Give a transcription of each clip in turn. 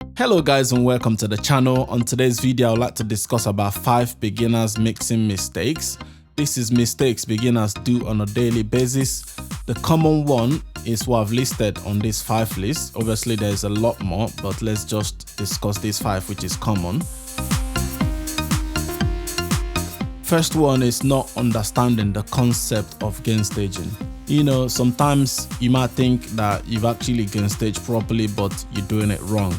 Hello guys and welcome to the channel. On today's video, I would like to discuss about 5 beginners mixing mistakes. This is mistakes beginners do on a daily basis. The common one is what I've listed on this 5 list. Obviously there's a lot more, but let's just discuss these 5 which is common. First one is not understanding the concept of gain staging. Sometimes you might think that you've actually gain staged properly, but you're doing it wrong.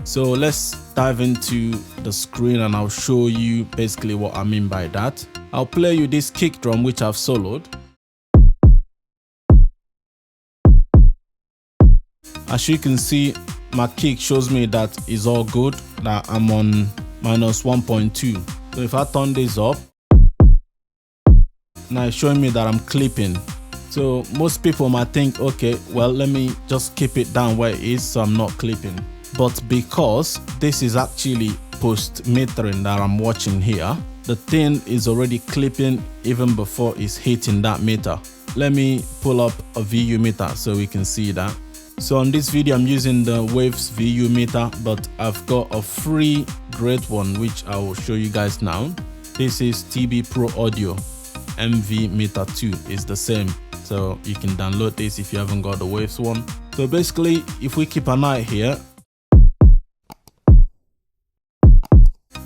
So let's dive into the screen and I'll show you basically what I mean by that. I'll play you this kick drum which I've soloed. As you can see, my kick shows me that it's all good, that I'm on minus 1.2. So if I turn this up, now it's showing me that I'm clipping. So most people might think, okay, well, let me just keep it down where it is so I'm not clipping. But because this is actually post metering that I'm watching here, the thing is already clipping even before it's hitting that meter. Let me pull up a VU meter so we can see that. So on this video, I'm using the Waves VU meter, but I've got a free great one which I will show you guys now. This is TB Pro Audio MV meter 2 is the same. So you can download this if you haven't got the Waves one. So basically, if we keep an eye here,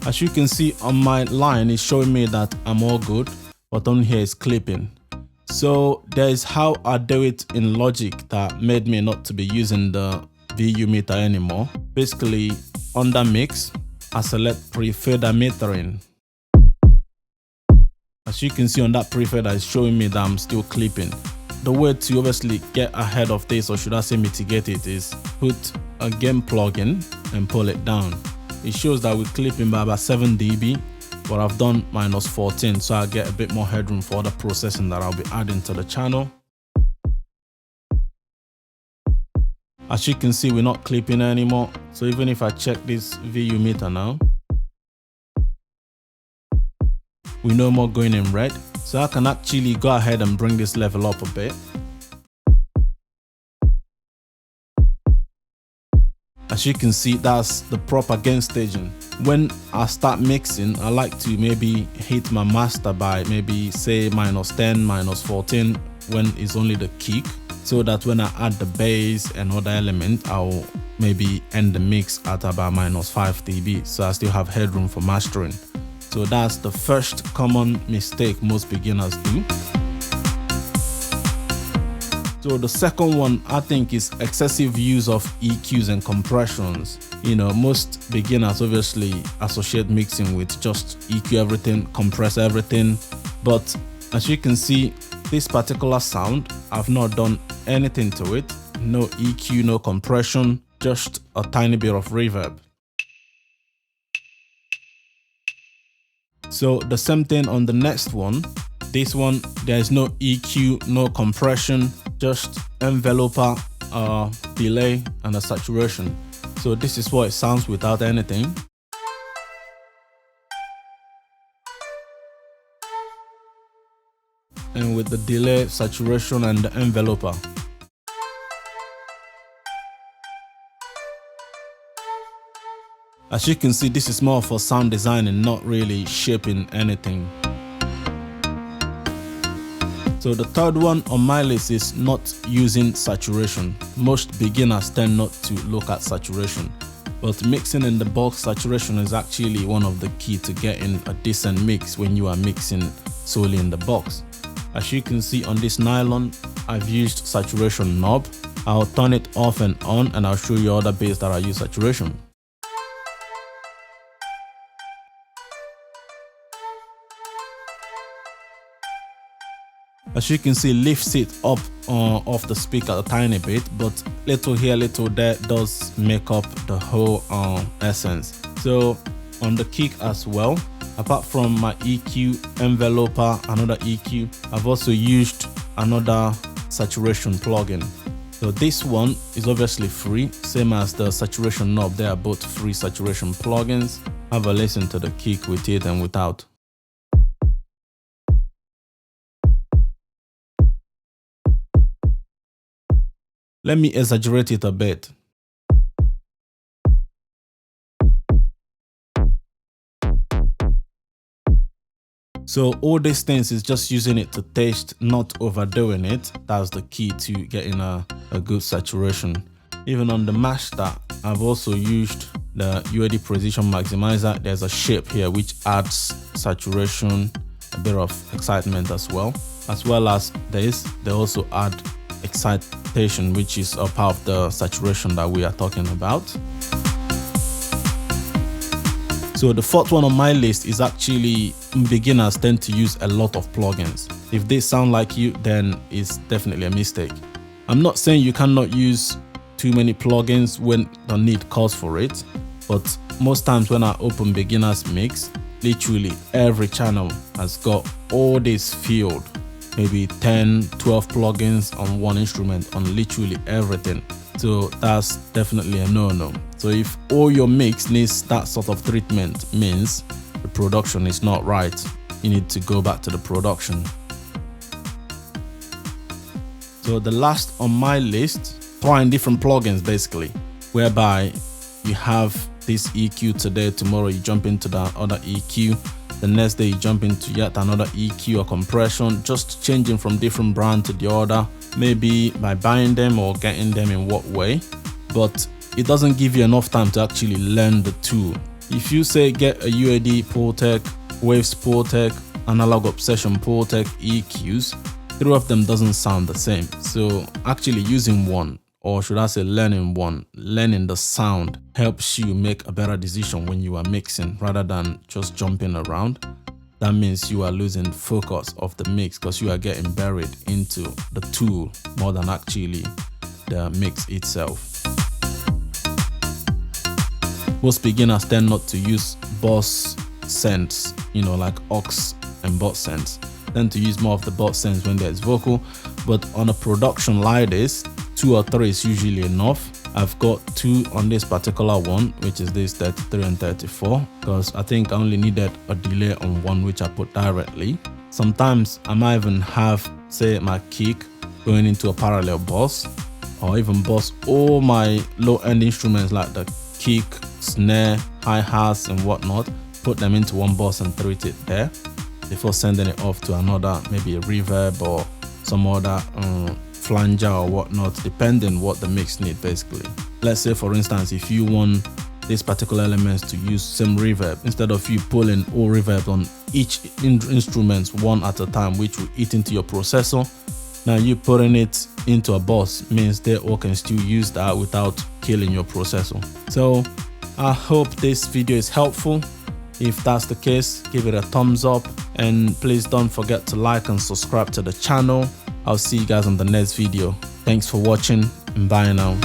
as you can see on my line, it's showing me that I'm all good, but on here it's clipping. So there is how I do it in Logic that made me not to be using the VU meter anymore. Basically, under mix, I select pre-fader metering. As you can see on that pre-fader, it's showing me that I'm still clipping. The way to obviously get ahead of this, or should I say mitigate it, is put a gain plugin and pull it down. It shows that we're clipping by about 7 dB, but I've done minus 14, so I get a bit more headroom for the processing that I'll be adding to the channel. As you can see, we're not clipping anymore. So even if I check this VU meter now, we're no more going in red. So I can actually go ahead and bring this level up a bit. As you can see, that's the proper gain staging. When I start mixing, I like to maybe hit my master by maybe say minus 10, minus 14 when it's only the kick, so that when I add the bass and other element, I'll maybe end the mix at about minus 5 dB, so I still have headroom for mastering. So that's the first common mistake most beginners do. So the second one, I think, is excessive use of EQs and compressions. Most beginners obviously associate mixing with just EQ everything, compress everything. But as you can see, this particular sound, I've not done anything to it. No EQ, no compression, just a tiny bit of reverb. So the same thing on the next one. This one, there is no EQ, no compression, just enveloper, delay, and a saturation. So this is what it sounds without anything. And with the delay, saturation, and the enveloper. As you can see, this is more for sound design and not really shaping anything. So the third one on my list is not using saturation. Most beginners tend not to look at saturation, but mixing in the box saturation is actually one of the key to getting a decent mix when you are mixing solely in the box. As you can see on this nylon, I've used saturation knob. I'll turn it off and on, and I'll show you other bass that I use saturation. As you can see, lifts it up off the speaker a tiny bit, but little here, little there does make up the whole essence. So on the kick as well, apart from my EQ, enveloper, another EQ, I've also used another saturation plugin. So this one is obviously free, same as the saturation knob. They are both free saturation plugins. Have a listen to the kick with it and without. Let me exaggerate it a bit. So all these things is just using it to taste, not overdoing it. That's the key to getting a good saturation. Even on the master, I've also used the UAD Precision Maximizer. There's a shape here which adds saturation, a bit of excitement as well as this. They also add excitation, which is a part of the saturation that we are talking about. So the fourth one on my list is actually beginners tend to use a lot of plugins. If they sound like you, then it's definitely a mistake. I'm not saying you cannot use too many plugins when the need calls for it, but most times when I open beginners mix, literally every channel has got all this field, maybe 10, 12 plugins on one instrument on literally everything. So that's definitely a no-no. So if all your mix needs that sort of treatment, means the production is not right. You need to go back to the production. So the last on my list, trying different plugins basically, whereby you have this EQ today, tomorrow you jump into the other EQ, the next day you jump into yet another EQ or compression, just changing from different brand to the other, maybe by buying them or getting them in what way, but it doesn't give you enough time to actually learn the tool. If you say get a UAD Pultec, Waves Pultec, Analog Obsession Pultec EQs, three of them doesn't sound the same. So actually using one, or should I say learning one, learning the sound helps you make a better decision when you are mixing rather than just jumping around. That means you are losing focus of the mix because you are getting buried into the tool more than actually the mix itself. Most beginners tend not to use boss sends, like aux and bot sends. Tend to use more of the bot sends when there's vocal, but on a production like this, 2 or 3 is usually enough. I've got 2 on this particular one, which is this 33 and 34, because I think I only needed a delay on one which I put directly. Sometimes I might even have, say, my kick going into a parallel bus, or even bus all my low-end instruments like the kick, snare, hi-hats and whatnot, put them into one bus and treat it there before sending it off to another, maybe a reverb or some other flanger or whatnot, depending what the mix need basically. Let's say for instance, if you want these particular elements to use same reverb, instead of you pulling all reverb on each instrument one at a time, which will eat into your processor, now you putting it into a bus means they all can still use that without killing your processor. So I hope this video is helpful. If that's the case, give it a thumbs up, and please don't forget to like and subscribe to the channel. I'll see you guys on the next video. Thanks for watching, and bye now.